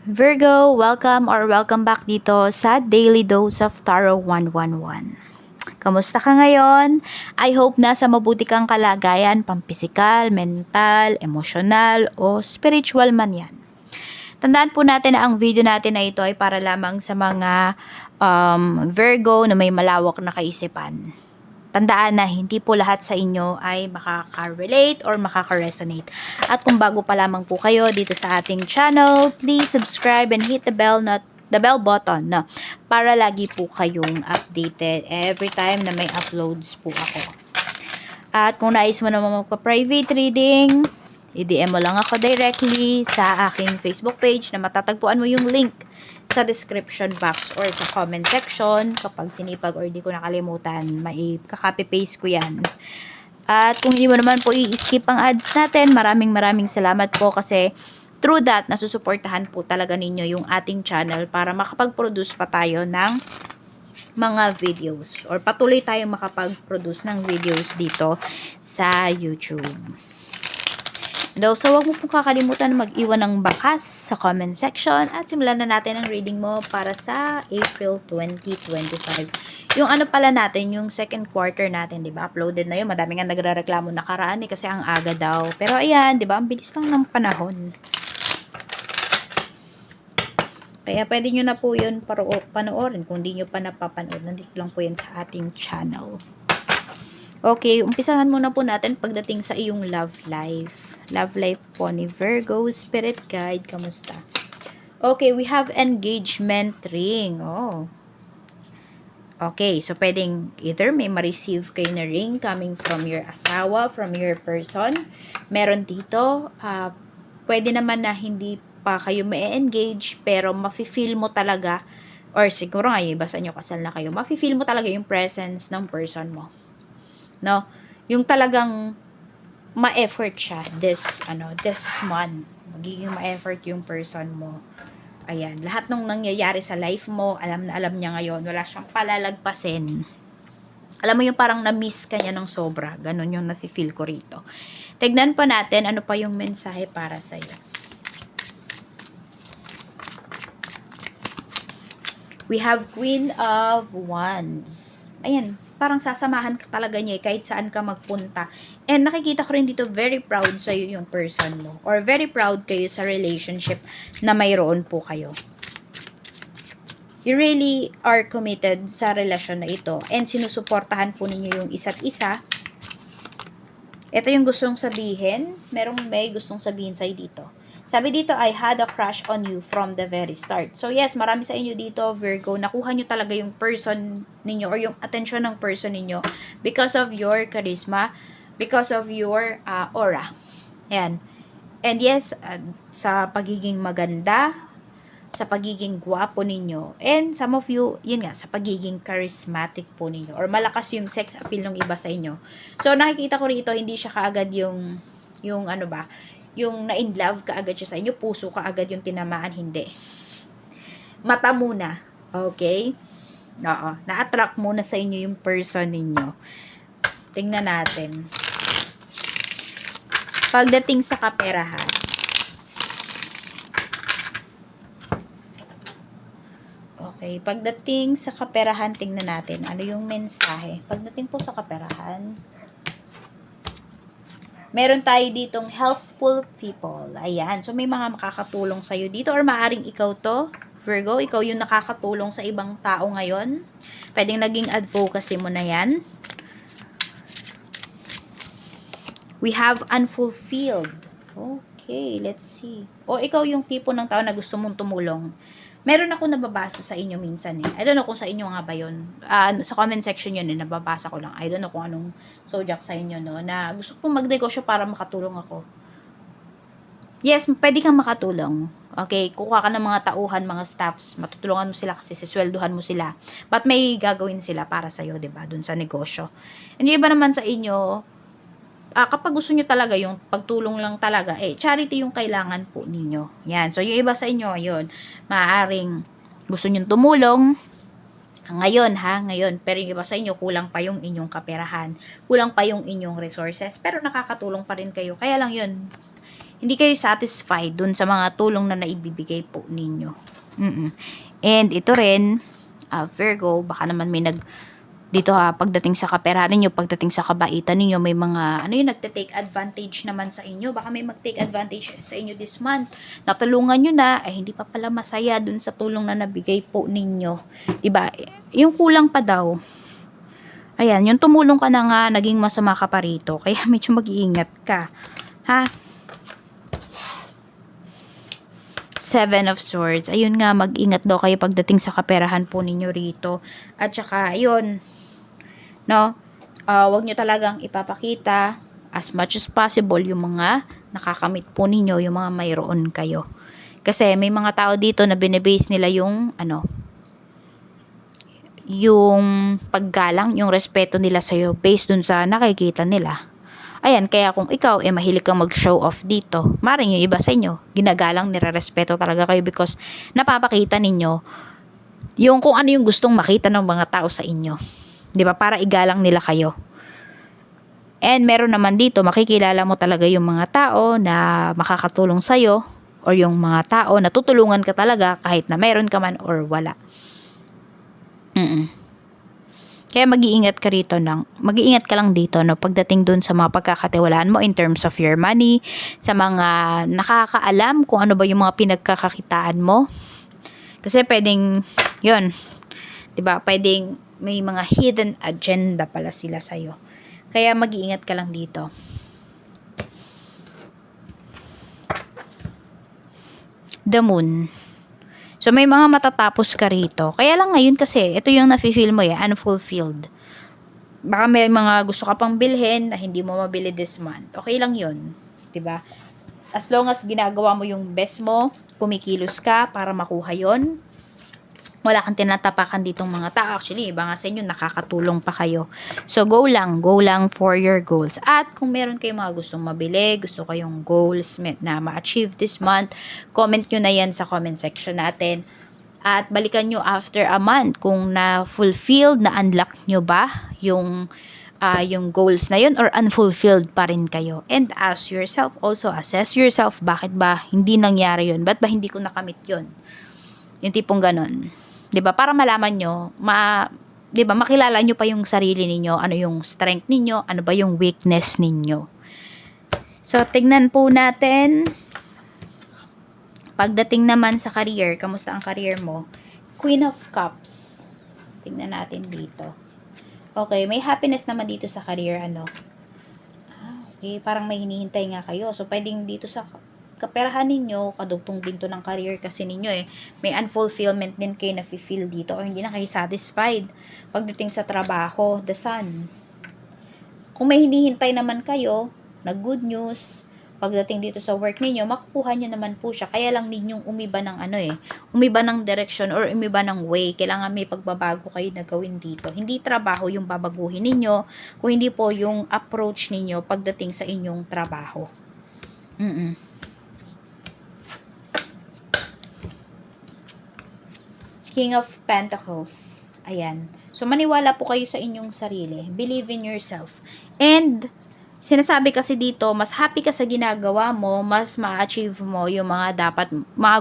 Welcome back dito sa Daily Dose of Tarot 111. Kamusta ka ngayon? I hope nasa mabuti kang kalagayan, pampisikal, mental, emosyonal, o spiritual man yan. Tandaan po natin na ang video natin na ito ay para lamang sa mga Virgo na may malawak na kaisipan. Tandaan na hindi po lahat sa inyo ay makaka-relate or makaka-resonate. At kung bago pa lamang po kayo dito sa ating channel, please subscribe and hit the bell button para lagi po kayong updated every time na may uploads po ako. At kung nais mo naman magpa-private reading, i-DM mo lang ako directly sa aking Facebook page na matatagpuan mo yung link sa description box or sa comment section. Kapag sinipag or di ko nakalimutan, kakopy paste ko yan. At kung hindi mo naman po i-skip ang ads natin, maraming salamat po kasi through that, nasusuportahan po talaga ninyo yung ating channel para makapag-produce pa tayo ng mga videos or patuloy tayong makapag-produce ng videos dito sa YouTube. So, huwag mo pong kakalimutan na mag-iwan ng bakas sa comment section at simulan na natin ang reading mo para sa April 2025. Yung ano pala natin, yung second quarter natin, di ba? Uploaded na yun. Madami nga nagre-reklamo nakaraan kasi ang aga daw. Pero ayan, di ba? Ang bilis lang ng panahon. Kaya pwede nyo na po yun panoorin. Kung di nyo pa napapanood, nandito lang po yan sa ating channel. Okay, umpisahan muna po natin pagdating sa iyong love life. Love life po ni Virgo, Spirit Guide, kamusta? Okay, we have engagement ring. Oh. Okay, so pwedeng either may ma-receive kayo na ring coming from your asawa, from your person. Meron dito, pwede naman na hindi pa kayo ma-engage, pero mafe-feel mo talaga, or siguro nga yung iba sa inyo kasal na kayo, mafe-feel mo talaga yung presence ng person mo. No? Yung talagang ma-effort siya this month. Magiging ma-effort yung person mo. Ayan, lahat ng nangyayari sa life mo, alam na alam niya ngayon. Wala siyang palalagpasin. Alam mo yung parang na-miss ka niya ng sobra. Ganon yung nafe-feel ko rito. Tignan pa natin ano pa yung mensahe para sa'yo. We have Queen of Wands. Ayan, parang sasamahan ka talaga niya kahit saan ka magpunta. And nakikita ko rin dito, very proud sa'yo yung person mo. Or very proud kayo sa relationship na mayroon po kayo. You really are committed sa relasyon na ito. And sinusuportahan po ninyo yung isa't isa. Ito yung gustong sabihin. Merong may gustong sabihin sa'yo dito. Sabi dito, I had a crush on you from the very start. So yes, marami sa inyo dito, Virgo, nakuha nyo talaga yung person ninyo or yung attention ng person ninyo because of your charisma, because of your aura. Ayan. And yes, sa pagiging maganda, sa pagiging gwapo ninyo, and some of you, yun nga, sa pagiging charismatic po ninyo, or malakas yung sex appeal ng iba sa inyo. So, nakikita ko rito, hindi siya kaagad yung ano ba, yung na-in love kaagad siya sa inyo, puso kaagad yung tinamaan, hindi. Mata muna, okay? Oo, na-attract muna sa inyo yung person ninyo. Tingnan natin. Pagdating sa kaperahan. Okay, pagdating sa kaperahan, tingnan natin ano yung mensahe. Pagdating po sa kaperahan, meron tayo ditong helpful people. Ayan. So, may mga makakatulong sa'yo dito or maaring ikaw to, Virgo, ikaw yung nakakatulong sa ibang tao ngayon. Pwedeng naging advocacy mo na yan. We have unfulfilled. Okay, let's see. O ikaw yung tipo ng tao na gusto mong tumulong. Meron ako nababasa sa inyo minsan eh. I don't know kung sa inyo nga ba yun. Sa comment section yun eh, nababasa ko lang. I don't know kung anong zodiac sa inyo, no? Na gusto kong magnegosyo para makatulong ako. Yes, pwede kang makatulong. Okay, kuha ka ng mga tauhan, mga staffs, matutulungan mo sila kasi siswelduhan mo sila. But may gagawin sila para sa'yo, diba? Dun sa negosyo. And yung iba naman sa inyo, kapag gusto nyo talaga yung pagtulong lang talaga, charity yung kailangan po ninyo. Yan. So, yung iba sa inyo, yun, maaaring gusto nyo tumulong, ngayon. Pero yung iba sa inyo, kulang pa yung inyong kaperahan, kulang pa yung inyong resources, pero nakakatulong pa rin kayo. Kaya lang yun, hindi kayo satisfied dun sa mga tulong na naibibigay po ninyo. And ito rin, Virgo, baka naman may dito pagdating sa kaperahan ninyo, pagdating sa kabaitan ninyo, may mga, nagte-take advantage naman sa inyo. Baka may mag-take advantage sa inyo this month. Natulungan nyo na, hindi pa pala masaya dun sa tulong na nabigay po ninyo. Diba? Yung kulang pa daw. Ayan, yung tumulong ka na nga, naging masama ka pa rito. Kaya medyo mag-iingat ka. Ha? Seven of Swords. Ayun nga, mag-ingat daw kayo pagdating sa kaperahan po ninyo rito. At saka, ayun, no? Wag nyo talagang ipapakita as much as possible yung mga nakakamit po ninyo, yung mga mayroon kayo. Kasi may mga tao dito na binibase nila yung, yung paggalang, yung respeto nila sa'yo based dun sa nakikita nila. Ayan, kaya kung ikaw mahilig kang mag-show off dito, maring yung iba sa inyo, ginagalang, nire-respeto talaga kayo because napapakita ninyo yung kung ano yung gustong makita ng mga tao sa inyo. 'Di ba? Para igalang nila kayo. And meron naman dito, makikilala mo talaga yung mga tao na makakatulong sa'yo or yung mga tao na tutulungan ka talaga kahit na meron ka man or wala. Kaya mag-iingat ka rito mag-iingat ka lang dito pagdating dun sa mga pagkakatiwalaan mo in terms of your money, sa mga nakakaalam kung ano ba yung mga pinagkakakitaan mo. Kasi pwedeng, yun, 'di ba? Pwedeng may mga hidden agenda pala sila sa'yo. Kaya mag-iingat ka lang dito. The Moon. So, may mga matatapos ka rito. Kaya lang ngayon kasi, ito yung nafe-feel mo unfulfilled. Baka may mga gusto ka pang bilhin na hindi mo mabili this month. Okay lang yun. 'Di ba? As long as ginagawa mo yung best mo, kumikilos ka para makuha yon. Wala kang tinatapakan ditong mga tao. Actually, iba nga sa inyo, nakakatulong pa kayo. So, go lang for your goals. At kung meron kayong mga gustong mabili, gusto kayong goals na ma-achieve this month, comment nyo na yan sa comment section natin. At balikan nyo after a month kung na-fulfilled, na-unlock nyo ba yung goals na yun or unfulfilled pa rin kayo. And ask yourself, also assess yourself, bakit ba hindi nangyari yun? Ba't ba hindi ko nakamit yun? Yung tipong ganon. 'Di ba? Para malaman nyo, 'di ba, makilala nyo pa yung sarili ninyo, ano yung strength ninyo, ano ba yung weakness ninyo. So, tignan po natin. Pagdating naman sa career, kamusta ang career mo? Queen of Cups. Tignan natin dito. Okay, may happiness naman dito sa career, okay, parang may hinihintay nga kayo. So, pwedeng dito sa kaperahan ninyo, kadugtong din to ng career kasi ninyo may unfulfillment din kayo na feel dito or hindi na kayo satisfied pagdating sa trabaho, the Sun. Kung may hinihintay naman kayo na good news pagdating dito sa work ninyo, makukuha nyo naman po siya. Kaya lang ninyong umiba ng umiba ng direction or umiba ng way. Kailangan may pagbabago kayo na gawin dito. Hindi trabaho yung babaguhin ninyo, kung hindi po yung approach ninyo pagdating sa inyong trabaho. King of Pentacles. Ayan. So, maniwala po kayo sa inyong sarili. Believe in yourself. And, sinasabi kasi dito, mas happy ka sa ginagawa mo, mas ma-achieve mo yung mga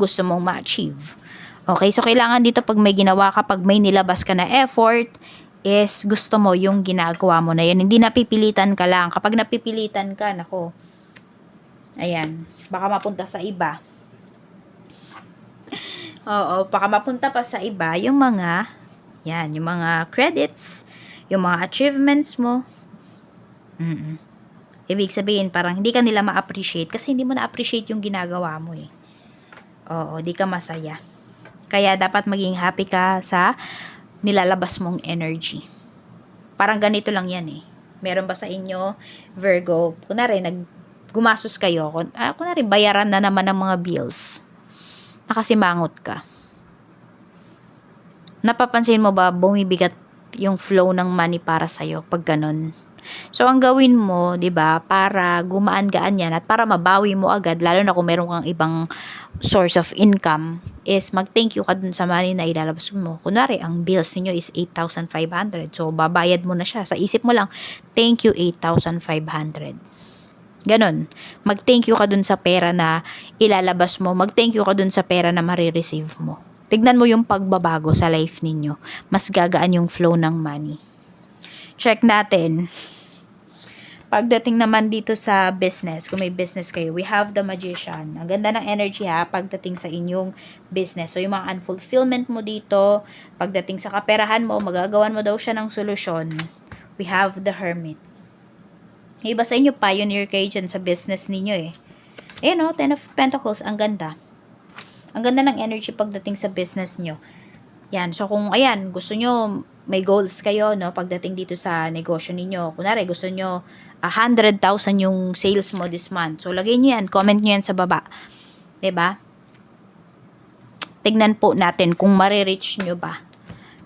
gusto mong ma-achieve. Okay? So, kailangan dito pag may ginawa ka, pag may nilabas ka na effort, is gusto mo yung ginagawa mo na yan. Hindi napipilitan ka lang. Kapag napipilitan ka, nako, ayan, baka mapunta sa iba. Oo, baka mapunta pa sa iba yung mga, yung mga credits, yung mga achievements mo. Ibig sabihin, parang hindi ka nila ma-appreciate kasi hindi mo na-appreciate yung ginagawa mo Oo, di ka masaya. Kaya dapat maging happy ka sa nilalabas mong energy. Parang ganito lang yan Meron ba sa inyo, Virgo, kunwari, gumastos kayo, kunwari, bayaran na naman ng mga bills. Nakasimangot ka. Napapansin mo ba bumibigat yung flow ng money para sa'yo pag ganun? So, ang gawin mo, 'di ba, para gumaan-gaan yan at para mabawi mo agad, lalo na kung meron kang ibang source of income, is mag-thank you ka dun sa money na ilalabas mo. Kunwari, ang bills niyo is 8,500. So, babayad mo na siya. Sa isip mo lang, thank you 8,500. Ganon. Mag-thank you ka dun sa pera na ilalabas mo. Mag-thank you ka dun sa pera na marireceive mo. Tignan mo yung pagbabago sa life ninyo. Mas gagaan yung flow ng money. Check natin. Pagdating naman dito sa business, kung may business kayo, we have the Magician. Ang ganda ng energy ha, pagdating sa inyong business. So, yung mga unfulfillment mo dito, pagdating sa kaperahan mo, magagawan mo daw siya ng solusyon. We have the Hermit. Iba sa inyo, pioneer kayo dyan sa business ninyo eh. Ayan o, Ten of Pentacles, ang ganda. Ang ganda ng energy pagdating sa business nyo. Yan, so kung ayan, gusto nyo, may goals kayo, no, pagdating dito sa negosyo ninyo. Kunwari, gusto nyo 100,000 yung sales mo this month. So, lagay nyo yan, comment nyo yan sa baba. 'Di ba? Tignan po natin kung marireach nyo ba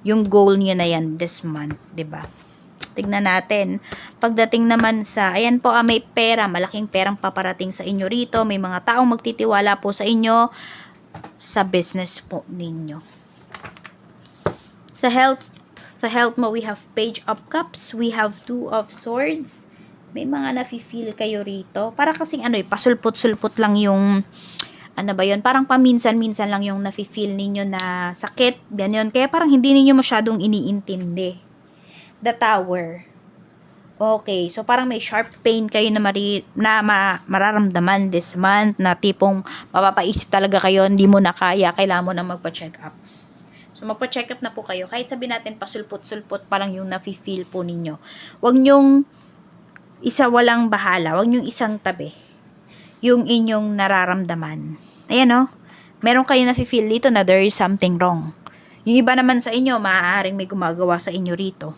yung goal nyo na yan this month, 'di ba? Tignan natin. Pagdating naman sa, ayan po, may pera, malaking perang paparating sa inyo rito. May mga taong magtitiwala po sa inyo sa business po ninyo. Sa health mo, we have Page of Cups, we have Two of Swords. May mga nafe-feel kayo rito. Para kasing pasulput-sulput lang yung, ba yun? Parang paminsan-minsan lang yung nafe-feel ninyo na sakit, ganyan. Kaya parang hindi ninyo masyadong iniintindi. The Tower. Okay, so parang may sharp pain kayo na mararamdaman this month, na tipong mapapaisip talaga kayo, hindi mo na kaya, kailangan mo na magpa-check up. So, magpa-check up na po kayo. Kahit sabihin natin, pasulpot-sulpot pa lang yung nafe-feel po ninyo. Huwag nyong isa walang bahala. Huwag nyong isang tabi yung inyong nararamdaman. Ayan o. Meron kayo nafe-feel dito na there is something wrong. Yung iba naman sa inyo, maaaring may gumagawa sa inyo rito.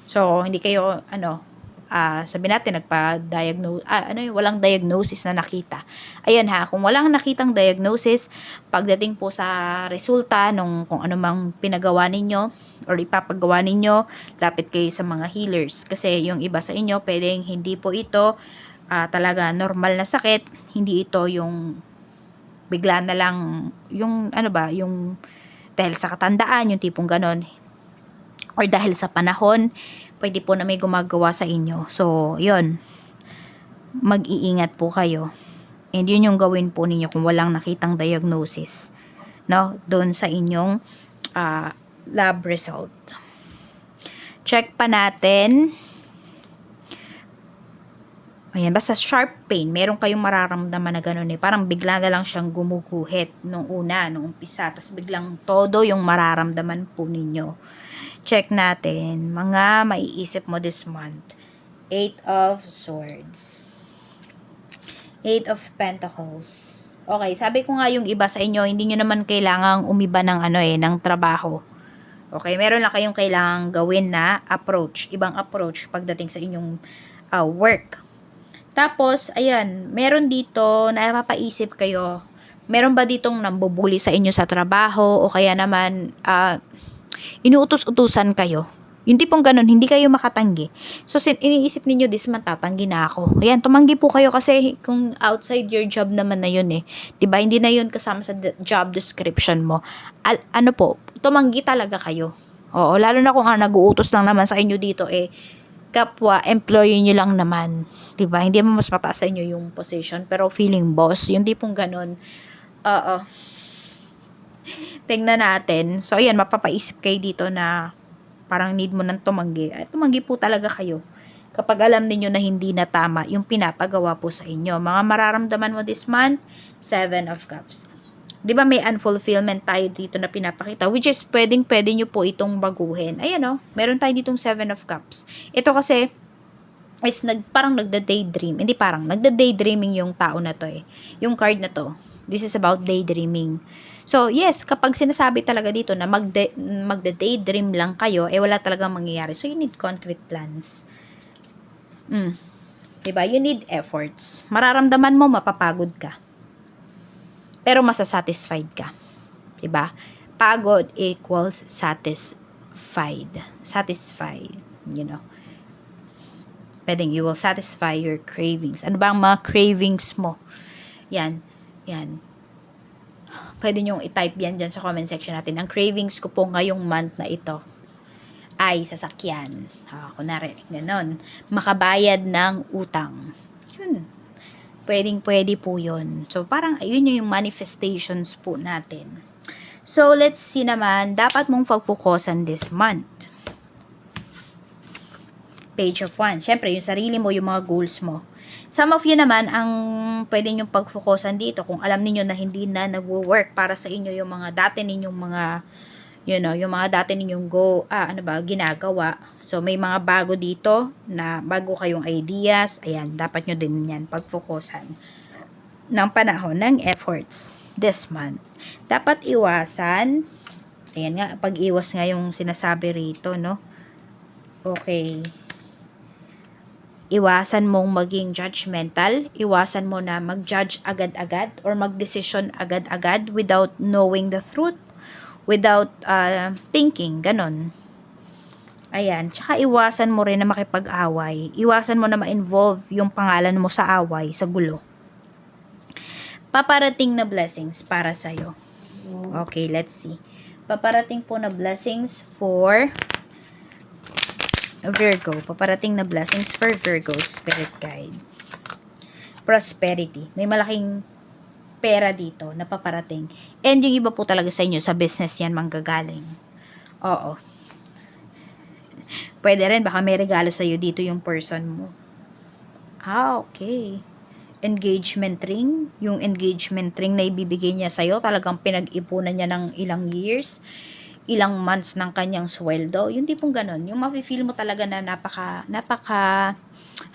So, hindi kayo, sabi natin, nagpa-diagnose, walang diagnosis na nakita. Ayan ha, kung walang nakitang diagnosis, pagdating po sa resulta nung kung ano mang pinagawa ninyo or ipapagawa ninyo, lapit kayo sa mga healers. Kasi yung iba sa inyo, pwedeng hindi po ito talaga normal na sakit, hindi ito yung bigla na lang, yung yung dahil sa katandaan, yung tipong ganon, or dahil sa panahon, pwede po na may gumagawa sa inyo. So, yun. Mag-iingat po kayo. And yun yung gawin po ninyo kung walang nakitang diagnosis. No? Doon sa inyong lab result. Check pa natin. Ayan, basta sharp pain. Meron kayong mararamdaman na gano'n eh. Parang bigla na lang siyang gumuguhit nung umpisa. Tapos biglang todo yung mararamdaman po ninyo. Check natin. Mga maiisip mo this month. 8 of Swords. 8 of Pentacles. Okay, sabi ko nga yung iba sa inyo, hindi nyo naman kailangang umiba ng ng trabaho. Okay, meron lang kayong kailangang gawin na approach. Ibang approach pagdating sa inyong work. Tapos, ayan, meron dito na napapaisip kayo. Meron ba ditong nambubuli sa inyo sa trabaho o kaya naman inuutos-utusan kayo? Yung tipong ganun, hindi kayo makatanggi. So, iniisip ninyo, this month, tatanggi na ako. Ayan, tumanggi po kayo kasi kung outside your job naman na yun eh. Diba? Hindi na yun kasama sa job description mo. Tumanggi talaga kayo. Oo, lalo na kung nag-uutos lang naman sa inyo dito kapwa, employee nyo lang naman. Diba? Hindi mo mas mataas sa inyo yung position, pero feeling boss. Yung tipong ganun. Tingnan natin. So, ayan, mapapaisip kayo dito na parang need mo nang tumanggi. Tumanggi po talaga kayo. Kapag alam niyo na hindi na tama yung pinapagawa po sa inyo. Mga mararamdaman mo this month, 7 of Cups. Diba may unfulfillment tayo dito na pinapakita, which is pwede nyo po itong baguhin. Ayan meron tayo ditong 7 of Cups. Ito kasi, is parang nagda-daydream. Hindi parang, nagda-daydreaming yung tao na to eh. Yung card na to. This is about daydreaming. So, yes, kapag sinasabi talaga dito na magda-daydream lang kayo, wala talagang mangyayari. So, you need concrete plans. Diba? You need efforts. Mararamdaman mo, mapapagod ka. Pero masasatisfied ka. Diba? Pagod equals satisfied. Satisfied. Pwedeng you will satisfy your cravings. Ano ba ang mga cravings mo? Yan. Pwede nyong i-type yan dyan sa comment section natin. Ang cravings ko po ngayong month na ito ay sasakyan. Kunwari, ganon. Makabayad ng utang. Yun. Pwedeng-pwede po yun. So, parang ayun yung manifestations po natin. So, let's see naman, dapat mong pag-focusan this month. Page of Wands. Siyempre, yung sarili mo, yung mga goals mo. Some of you naman, ang pwede nyong pag-focusan dito, kung alam niyo na hindi na nag-work para sa inyo yung mga dati ninyong mga, yung mga dati ninyong ginagawa. So, may mga bago dito, na bago kayong ideas, ayan, dapat nyo din yan pag-focusan ng panahon ng efforts this month. Dapat iwasan, ayan nga, pag-iwas nga yung sinasabi rito, no? Okay. Iwasan mong maging judgmental, iwasan mo na mag-judge agad-agad or mag-decision agad-agad without knowing the truth, without thinking, ganon. Ayan, tsaka iwasan mo rin na makipag-away, iwasan mo na ma-involve yung pangalan mo sa away, sa gulo. Paparating na blessings para sa'yo. Okay, let's see. Paparating po na blessings for Virgo. Paparating na blessings for Virgo, Spirit Guide. Prosperity. May malaking pera dito na paparating. And yung iba po talaga sa inyo, sa business yan manggagaling. Oo. Pwede rin, baka may regalo sa'yo dito yung person mo. Okay. Engagement ring. Yung engagement ring na ibibigay niya sa'yo, talagang pinag-ipunan niya ng ilang years, ilang months ng kanyang sweldo. Yung tipong ganon. Yung mafe-feel mo talaga na napaka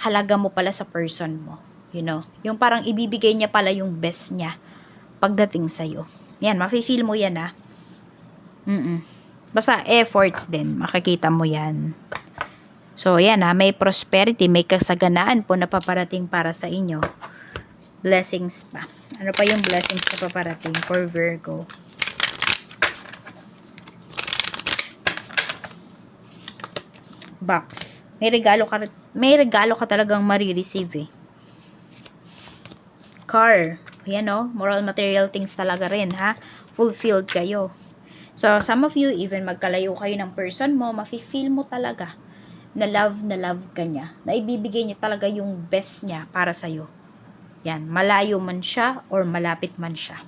halaga mo pala sa person mo. Yung parang ibibigay niya pala yung best niya pagdating sa'yo. Yan, mafe-feel mo yan Basta efforts din, makikita mo yan. So, yan may prosperity, may kasaganaan po na paparating para sa inyo. Blessings pa. Ano pa yung blessings na paparating for Virgo? Box. May regalo ka talagang marireceive Car. Yan moral material things talaga rin fulfilled kayo. So, some of you, even magkalayo kayo ng person mo, mafe-feel mo talaga na love ka niya. Na ibibigay niya talaga yung best niya para sa'yo. Yan, malayo man siya or malapit man siya.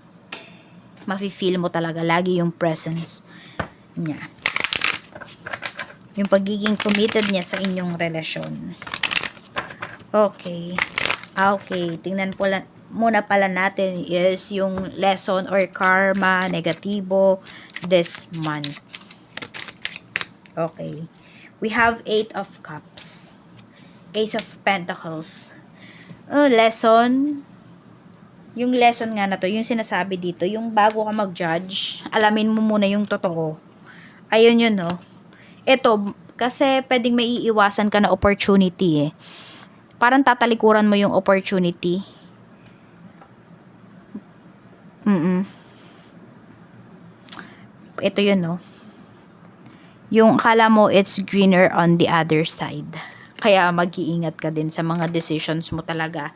Mafe-feel mo talaga lagi yung presence niya. Yung pagiging committed niya sa inyong relasyon. Okay. Tingnan po muna pala natin is yung lesson or karma, negatibo this month. Okay. We have 8 of Cups. Ace of Pentacles. Lesson. Yung lesson nga na to, yung sinasabi dito, yung bago ka mag-judge, alamin mo muna yung totoo. Ayun yun, Ito, kasi pwedeng may iiwasan ka na opportunity Parang tatalikuran mo yung opportunity. Ito yun, Yung akala mo it's greener on the other side. Kaya mag-iingat ka din sa mga decisions mo talaga.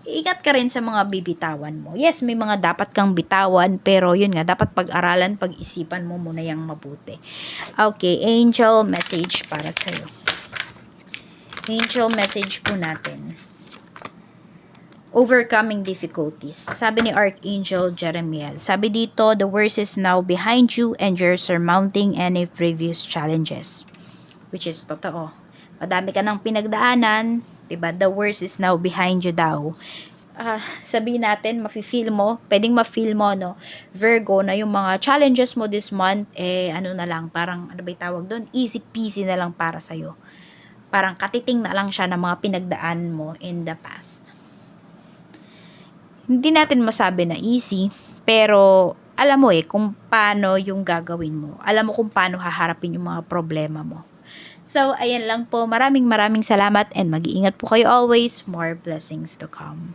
Ingat ka rin sa mga bibitawan mo. Yes, may mga dapat kang bitawan, pero yun nga, dapat pag-aralan, pag-isipan mo muna yung mabuti. Okay, angel message para sa'yo. Angel message po natin. Overcoming difficulties. Sabi ni Archangel Jeremiel, sabi dito, the worst is now behind you and you're surmounting any previous challenges. Which is totoo. Madami ka ng pinagdaanan, diba? The worst is now behind you daw. Sabihin natin, mafe-feel mo, pwedeng ma-feel mo, Virgo, na yung mga challenges mo this month, na lang, parang, ano ba yung tawag doon? Easy peasy na lang para sa'yo. Parang katiting na lang siya ng mga pinagdaan mo in the past. Hindi natin masabi na easy, pero alam mo kung paano yung gagawin mo. Alam mo kung paano haharapin yung mga problema mo. So, ayan lang po. Maraming salamat and mag-iingat po kayo always. More blessings to come.